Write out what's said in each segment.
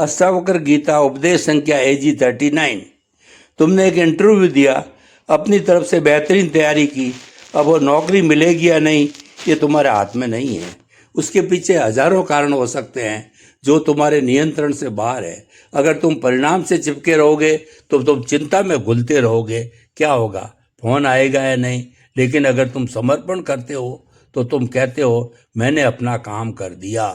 अष्टावक्र गीता उपदेश संख्या AG 39। तुमने एक इंटरव्यू दिया, अपनी तरफ से बेहतरीन तैयारी की, अब वो नौकरी मिलेगी या नहीं ये तुम्हारे हाथ में नहीं है। उसके पीछे हजारों कारण हो सकते हैं जो तुम्हारे नियंत्रण से बाहर है। अगर तुम परिणाम से चिपके रहोगे तो तुम चिंता में घुलते रहोगे। क्या होगा? फोन आएगा या नहीं। लेकिन अगर तुम समर्पण करते हो तो तुम कहते हो मैंने अपना काम कर दिया,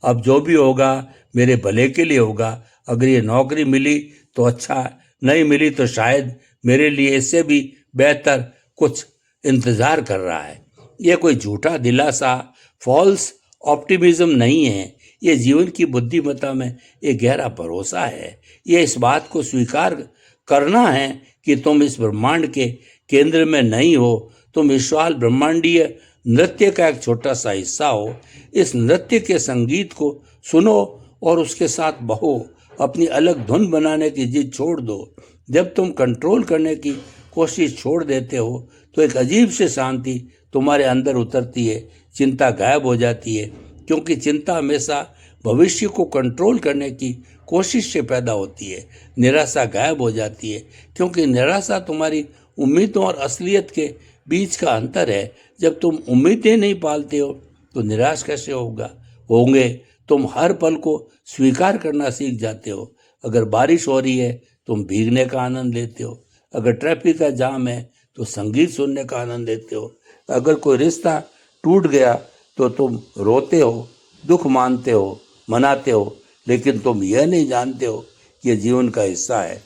अब जो भी होगा मेरे भले के लिए होगा। अगर ये नौकरी मिली तो अच्छा, नहीं मिली तो शायद मेरे लिए इससे भी बेहतर कुछ इंतजार कर रहा है। ये कोई झूठा दिलासा, फॉल्स ऑप्टिमिज्म नहीं है। ये जीवन की बुद्धिमत्ता में एक गहरा भरोसा है। ये इस बात को स्वीकार करना है कि तुम इस ब्रह्मांड के केंद्र में नहीं हो, तुम विशाल ब्रह्मांडीय नृत्य का एक छोटा सा हिस्सा हो। इस नृत्य के संगीत को सुनो और उसके साथ बहो। अपनी अलग धुन बनाने की जिद छोड़ दो। जब तुम कंट्रोल करने की कोशिश छोड़ देते हो तो एक अजीब सी शांति तुम्हारे अंदर उतरती है। चिंता गायब हो जाती है, क्योंकि चिंता हमेशा भविष्य को कंट्रोल करने की कोशिश से पैदा होती है। निराशा गायब हो जाती है, क्योंकि निराशा तुम्हारी उम्मीदों और असलियत के बीच का अंतर है। जब तुम उम्मीदें नहीं पालते हो तो निराश कैसे होंगे? तुम हर पल को स्वीकार करना सीख जाते हो। अगर बारिश हो रही है तुम भीगने का आनंद लेते हो। अगर ट्रैफिक का जाम है तो संगीत सुनने का आनंद लेते हो। अगर कोई रिश्ता टूट गया तो तुम रोते हो, दुख मानते हो, मनाते हो, लेकिन तुम यह नहीं जानते हो कि यह जीवन का हिस्सा है।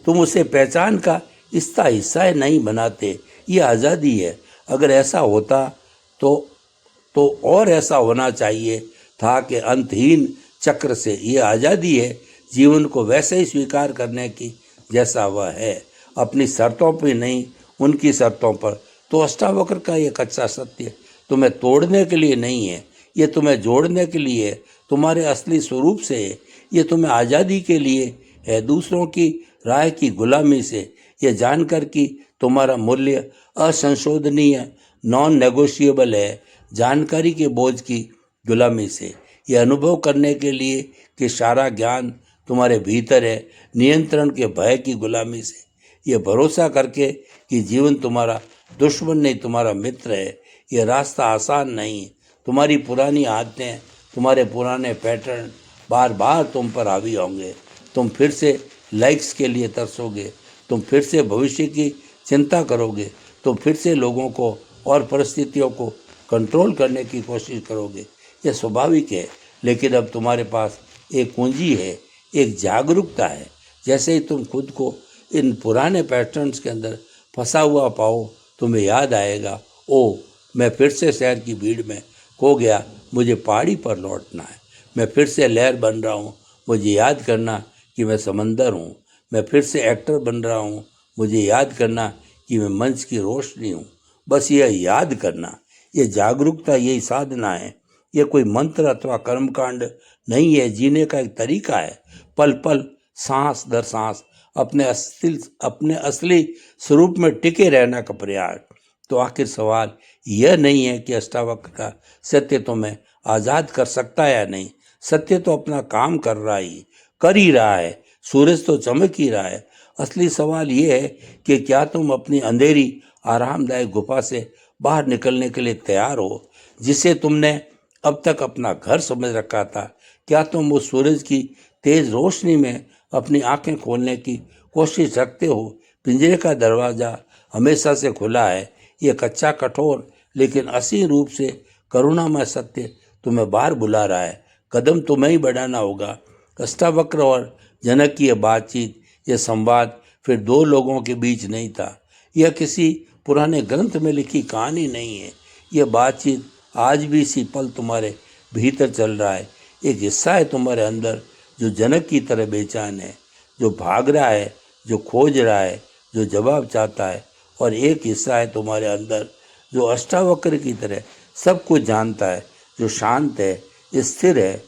तुम उसे पहचान का इसका हिस्सा नहीं बनाते। ये आज़ादी है। अगर ऐसा होता तो और ऐसा होना चाहिए था कि अंतहीन चक्र से। ये आज़ादी है जीवन को वैसे ही स्वीकार करने की जैसा वह है, अपनी शर्तों पर नहीं, उनकी शर्तों पर। तो अष्टावक्र का ये कच्चा सत्य तुम्हें तोड़ने के लिए नहीं है, ये तुम्हें जोड़ने के लिए है, तुम्हारे असली स्वरूप से है। ये तुम्हें आज़ादी के लिए है, दूसरों की राय की गुलामी से। ये जानकर कि तुम्हारा मूल्य असंशोधनीय, नॉन नेगोशिएबल है, जानकारी के बोझ की गुलामी से। ये अनुभव करने के लिए कि सारा ज्ञान तुम्हारे भीतर है, नियंत्रण के भय की गुलामी से। ये भरोसा करके कि जीवन तुम्हारा दुश्मन नहीं, तुम्हारा मित्र है। ये रास्ता आसान नहीं है। तुम्हारी पुरानी आदतें, तुम्हारे पुराने पैटर्न बार बार तुम पर हावी होंगे। तुम फिर से लाइक्स के लिए तरसोगे, तुम फिर से भविष्य की चिंता करोगे, तुम फिर से लोगों को और परिस्थितियों को कंट्रोल करने की कोशिश करोगे। यह स्वाभाविक है, लेकिन अब तुम्हारे पास एक कुंजी है, एक जागरूकता है। जैसे ही तुम खुद को इन पुराने पैटर्न्स के अंदर फंसा हुआ पाओ, तुम्हें याद आएगा, ओ मैं फिर से शहर की भीड़ में खो गया, मुझे पहाड़ी पर लौटना है। मैं फिर से लहर बन रहा हूँ, मुझे याद करना कि मैं समंदर हूँ। मैं फिर से एक्टर बन रहा हूँ, मुझे याद करना कि मैं मंच की रोशनी हूँ। बस यह याद करना, ये जागरूकता, यही साधना है। यह कोई मंत्र अथवा कर्मकांड नहीं है, जीने का एक तरीका है। पल पल, सांस दर सांस अपने असली स्वरूप में टिके रहना का प्रयास। तो आखिर सवाल यह नहीं है कि अष्टावक्र का सत्य तुम्हें आज़ाद कर सकता है या नहीं। सत्य तो अपना काम कर ही रहा है। सूरज तो चमक ही रहा है। असली सवाल यह है कि क्या तुम अपनी अंधेरी आरामदायक गुफा से बाहर निकलने के लिए तैयार हो, जिसे तुमने अब तक अपना घर समझ रखा था। क्या तुम उस सूरज की तेज रोशनी में अपनी आंखें खोलने की कोशिश रखते हो? पिंजरे का दरवाज़ा हमेशा से खुला है। ये कच्चा, कठोर, लेकिन असीम रूप से करुणामय सत्य तुम्हें बाहर बुला रहा है। कदम तुम्हें ही बढ़ाना होगा। अष्टावक्र और जनक की यह बातचीत, यह संवाद फिर दो लोगों के बीच नहीं था। यह किसी पुराने ग्रंथ में लिखी कहानी नहीं है। यह बातचीत आज भी इसी पल तुम्हारे भीतर चल रहा है। एक हिस्सा है तुम्हारे अंदर जो जनक की तरह बेचैन है, जो भाग रहा है, जो खोज रहा है, जो जवाब चाहता है। और एक हिस्सा है तुम्हारे अंदर जो अष्टावक्र की तरह सब कुछ जानता है, जो शांत है, स्थिर है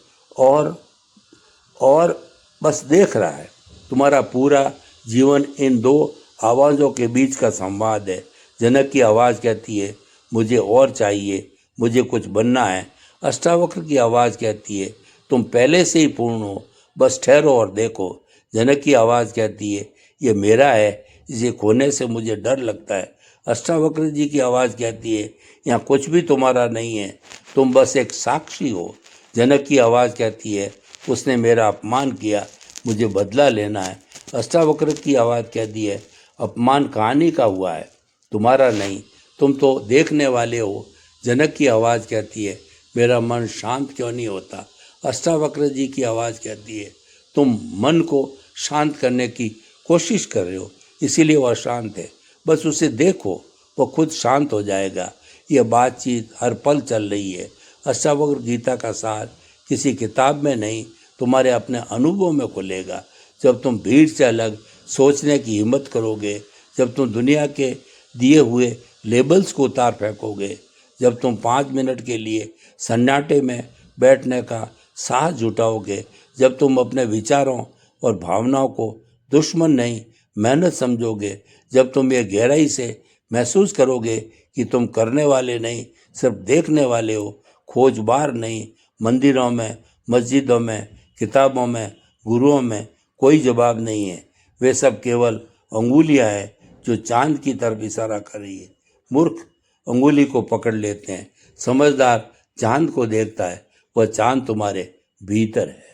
और बस देख रहा है। तुम्हारा पूरा जीवन इन दो आवाज़ों के बीच का संवाद है। जनक की आवाज़ कहती है मुझे और चाहिए, मुझे कुछ बनना है। अष्टावक्र की आवाज़ कहती है तुम पहले से ही पूर्ण हो, बस ठहरो और देखो। जनक की आवाज़ कहती है, ये मेरा है, इसे खोने से मुझे डर लगता है। अष्टावक्र जी की आवाज़ कहती है, यहाँ कुछ भी तुम्हारा नहीं है, तुम बस एक साक्षी हो। जनक की आवाज़ कहती है, उसने मेरा अपमान किया, मुझे बदला लेना है। अष्टावक्र की आवाज़ कहती है, अपमान कहानी का हुआ है, तुम्हारा नहीं, तुम तो देखने वाले हो। जनक की आवाज़ कहती है, मेरा मन शांत क्यों नहीं होता। अष्टावक्र जी की आवाज़ कहती है, तुम मन को शांत करने की कोशिश कर रहे हो, इसीलिए वह शांत है, बस उसे देखो, वो खुद शांत हो जाएगा। यह बातचीत हर पल चल रही है। अष्टावक्र गीता का सार किसी किताब में नहीं, तुम्हारे अपने अनुभव में खुलेगा। जब तुम भीड़ से अलग सोचने की हिम्मत करोगे, जब तुम दुनिया के दिए हुए लेबल्स को उतार फेंकोगे, जब तुम 5 मिनट के लिए सन्नाटे में बैठने का साहस जुटाओगे, जब तुम अपने विचारों और भावनाओं को दुश्मन नहीं मेहनत समझोगे, जब तुम ये गहराई से महसूस करोगे कि तुम करने वाले नहीं, सिर्फ देखने वाले हो, खोजबार नहीं। मंदिरों में, मस्जिदों में, किताबों में, गुरुओं में कोई जवाब नहीं है, वे सब केवल अंगुलियां हैं जो चांद की तरफ इशारा कर रही है। मूर्ख अंगुली को पकड़ लेते हैं, समझदार चांद को देखता है, वह चांद तुम्हारे भीतर है।